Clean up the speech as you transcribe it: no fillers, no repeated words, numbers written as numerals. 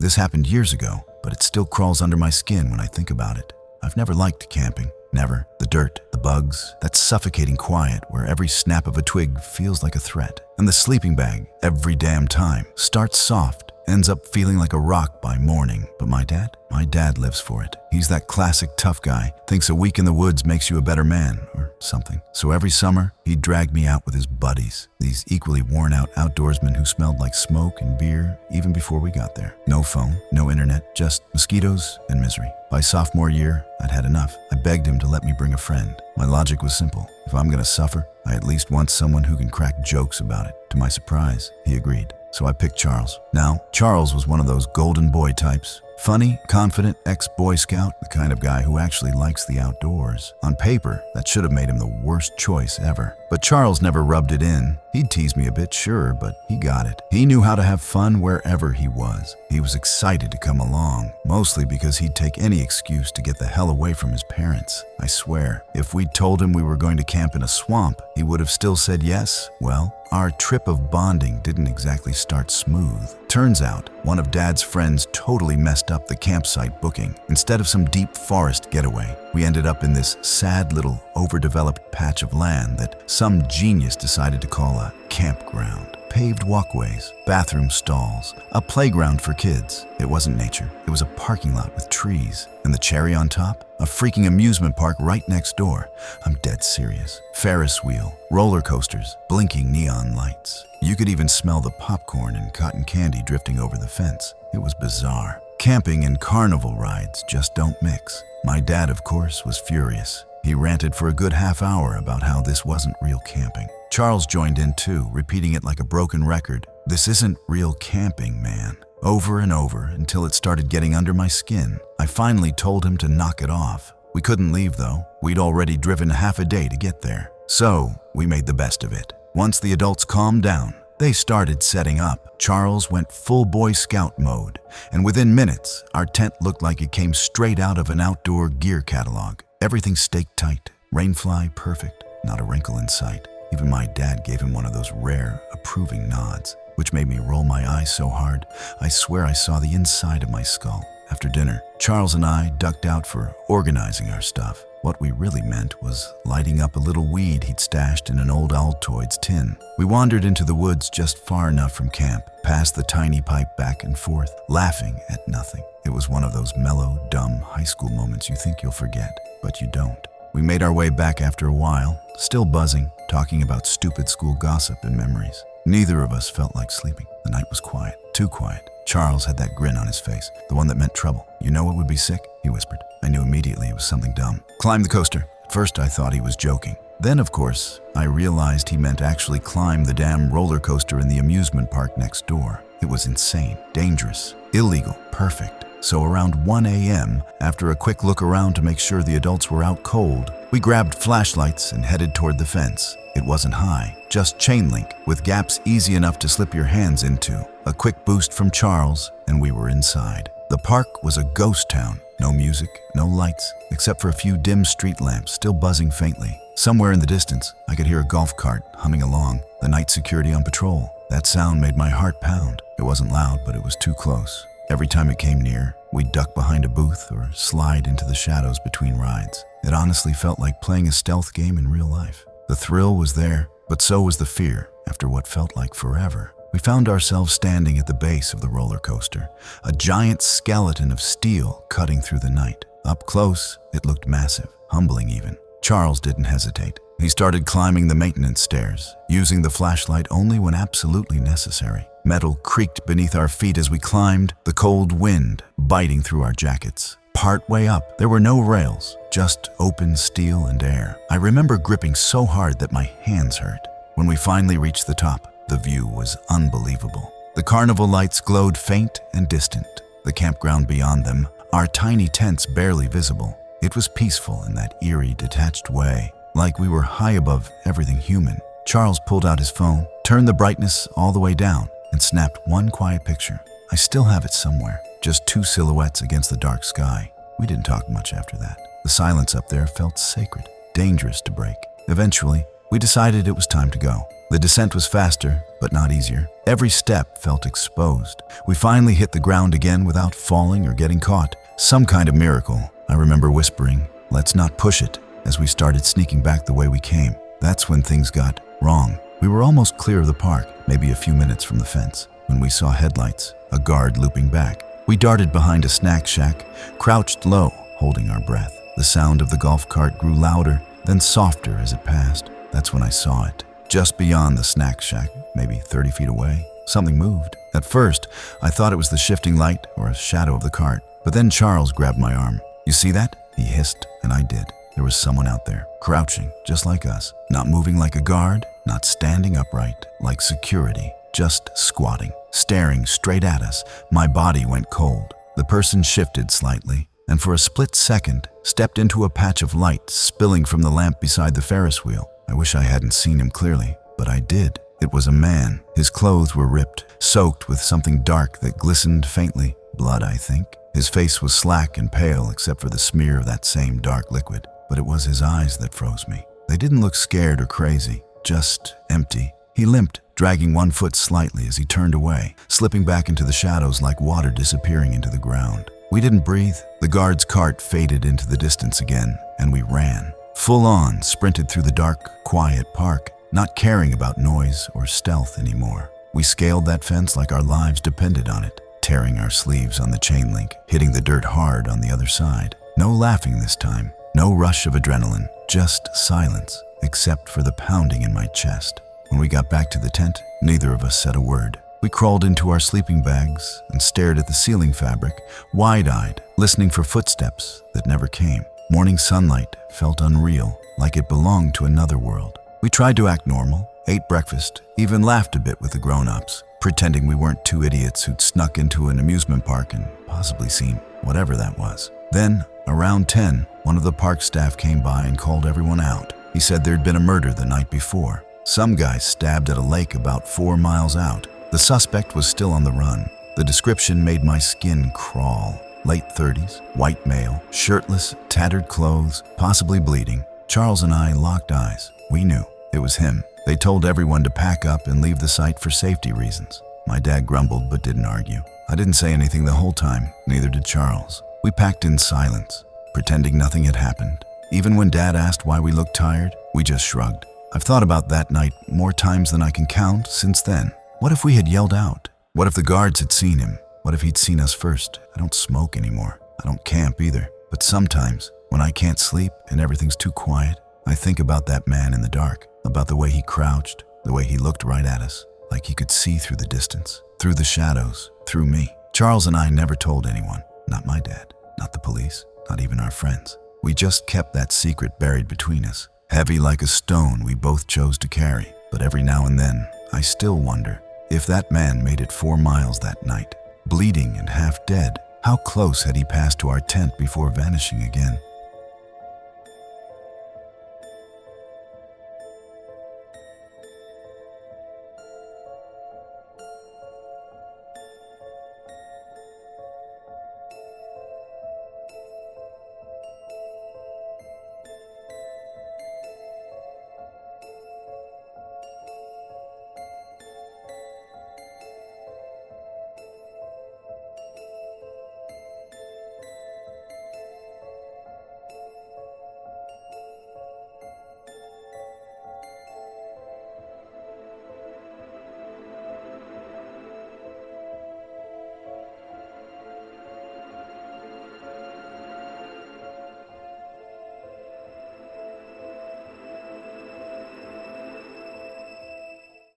This happened years ago, but it still crawls under my skin when I think about it. I've never liked camping. Never. The dirt, the bugs, that suffocating quiet where every snap of a twig feels like a threat. And the sleeping bag, every damn time, starts soft, ends up feeling like a rock by morning. But my dad lives for it. He's that classic tough guy, thinks a week in the woods makes you a better man, or something. So every summer, he'd drag me out with his buddies, these equally worn-out outdoorsmen who smelled like smoke and beer even before we got there. No phone, no internet, just mosquitoes and misery. By sophomore year, I'd had enough. I begged him to let me bring a friend. My logic was simple. If I'm gonna suffer, I at least want someone who can crack jokes about it. To my surprise, he agreed. So I picked Charles. Now, Charles was one of those golden boy types. Funny, confident, ex-Boy Scout, the kind of guy who actually likes the outdoors. On paper, that should have made him the worst choice ever. But Charles never rubbed it in. He'd tease me a bit, sure, but he got it. He knew how to have fun wherever he was. He was excited to come along, mostly because he'd take any excuse to get the hell away from his parents. I swear, if we'd told him we were going to camp in a swamp, he would have still said yes. Well, our trip of bonding didn't exactly start smooth. Turns out, one of Dad's friends totally messed up the campsite booking. Instead of some deep forest getaway, we ended up in this sad little overdeveloped patch of land that some genius decided to call a campground. Paved walkways, bathroom stalls, a playground for kids. It wasn't nature. It was a parking lot with trees. And the cherry on top? A freaking amusement park right next door. I'm dead serious. Ferris wheel, roller coasters, blinking neon lights. You could even smell the popcorn and cotton candy drifting over the fence. It was bizarre. Camping and carnival rides just don't mix. My dad, of course, was furious. He ranted for a good half hour about how this wasn't real camping. Charles joined in too, repeating it like a broken record. This isn't real camping, man. Over and over until it started getting under my skin. I finally told him to knock it off. We couldn't leave though. We'd already driven half a day to get there. So we made the best of it. Once the adults calmed down, they started setting up. Charles went full Boy Scout mode, and within minutes, our tent looked like it came straight out of an outdoor gear catalog. Everything staked tight, rainfly perfect, not a wrinkle in sight. Even my dad gave him one of those rare, approving nods, which made me roll my eyes so hard, I swear I saw the inside of my skull. After dinner, Charles and I ducked out for organizing our stuff. What we really meant was lighting up a little weed he'd stashed in an old Altoids tin. We wandered into the woods just far enough from camp, past the tiny pipe back and forth, laughing at nothing. It was one of those mellow, dumb high school moments you think you'll forget, but you don't. We made our way back after a while, still buzzing, talking about stupid school gossip and memories. Neither of us felt like sleeping. The night was quiet, too quiet. Charles had that grin on his face, the one that meant trouble. "You know what would be sick?" he whispered. I knew immediately it was something dumb. "Climb the coaster." At first I thought he was joking. Then, of course, I realized he meant actually climb the damn roller coaster in the amusement park next door. It was insane, dangerous, illegal, perfect. So around 1 a.m., after a quick look around to make sure the adults were out cold, we grabbed flashlights and headed toward the fence. It wasn't high, just chain link, with gaps easy enough to slip your hands into. A quick boost from Charles, and we were inside. The park was a ghost town. No music, no lights, except for a few dim street lamps still buzzing faintly. Somewhere in the distance, I could hear a golf cart humming along, the night security on patrol. That sound made my heart pound. It wasn't loud, but it was too close. Every time it came near, we'd duck behind a booth or slide into the shadows between rides. It honestly felt like playing a stealth game in real life. The thrill was there, but so was the fear after what felt like forever. We found ourselves standing at the base of the roller coaster, a giant skeleton of steel cutting through the night. Up close, it looked massive, humbling even. Charles didn't hesitate. He started climbing the maintenance stairs, using the flashlight only when absolutely necessary. Metal creaked beneath our feet as we climbed, the cold wind biting through our jackets. Partway up, there were no rails, just open steel and air. I remember gripping so hard that my hands hurt. When we finally reached the top, the view was unbelievable. The carnival lights glowed faint and distant, the campground beyond them, our tiny tents barely visible. It was peaceful in that eerie, detached way, like we were high above everything human. Charles pulled out his phone, turned the brightness all the way down, and snapped one quiet picture. I still have it somewhere, just two silhouettes against the dark sky. We didn't talk much after that. The silence up there felt sacred, dangerous to break. Eventually, we decided it was time to go. The descent was faster, but not easier. Every step felt exposed. We finally hit the ground again without falling or getting caught. Some kind of miracle. I remember whispering, "Let's not push it," as we started sneaking back the way we came. That's when things got wrong. We were almost clear of the park, maybe a few minutes from the fence, when we saw headlights, a guard looping back. We darted behind a snack shack, crouched low, holding our breath. The sound of the golf cart grew louder, then softer as it passed. That's when I saw it. Just beyond the snack shack, maybe 30 feet away, something moved. At first, I thought it was the shifting light or a shadow of the cart. But then Charles grabbed my arm. "You see that?" He hissed, and I did. There was someone out there, crouching, just like us. Not moving like a guard, not standing upright, like security. Just squatting, staring straight at us. My body went cold. The person shifted slightly, and for a split second, stepped into a patch of light spilling from the lamp beside the Ferris wheel. I wish I hadn't seen him clearly, but I did. It was a man. His clothes were ripped, soaked with something dark that glistened faintly. Blood, I think. His face was slack and pale except for the smear of that same dark liquid. But it was his eyes that froze me. They didn't look scared or crazy, just empty. He limped, dragging one foot slightly as he turned away, slipping back into the shadows like water disappearing into the ground. We didn't breathe. The guard's cart faded into the distance again, and we ran. Full on, sprinted through the dark, quiet park, not caring about noise or stealth anymore. We scaled that fence like our lives depended on it, tearing our sleeves on the chain link, hitting the dirt hard on the other side. No laughing this time, no rush of adrenaline, just silence, except for the pounding in my chest. When we got back to the tent, neither of us said a word. We crawled into our sleeping bags and stared at the ceiling fabric, wide-eyed, listening for footsteps that never came. Morning sunlight felt unreal, like it belonged to another world. We tried to act normal, ate breakfast, even laughed a bit with the grown-ups, pretending we weren't two idiots who'd snuck into an amusement park and possibly seen whatever that was. Then, around 10, one of the park staff came by and called everyone out. He said there'd been a murder the night before. Some guy stabbed at a lake about 4 miles out. The suspect was still on the run. The description made my skin crawl. Late 30s, white male, shirtless, tattered clothes, possibly bleeding. Charles and I locked eyes. We knew it was him. They told everyone to pack up and leave the site for safety reasons. My dad grumbled but didn't argue. I didn't say anything the whole time, neither did Charles. We packed in silence, pretending nothing had happened. Even when Dad asked why we looked tired, we just shrugged. I've thought about that night more times than I can count since then. What if we had yelled out? What if the guards had seen him? What if he'd seen us first? I don't smoke anymore. I don't camp either. But sometimes, when I can't sleep and everything's too quiet, I think about that man in the dark, about the way he crouched, the way he looked right at us, like he could see through the distance, through the shadows, through me. Charles and I never told anyone, not my dad, not the police, not even our friends. We just kept that secret buried between us, heavy like a stone we both chose to carry. But every now and then, I still wonder, if that man made it 4 miles that night, bleeding and half dead, how close had he passed to our tent before vanishing again?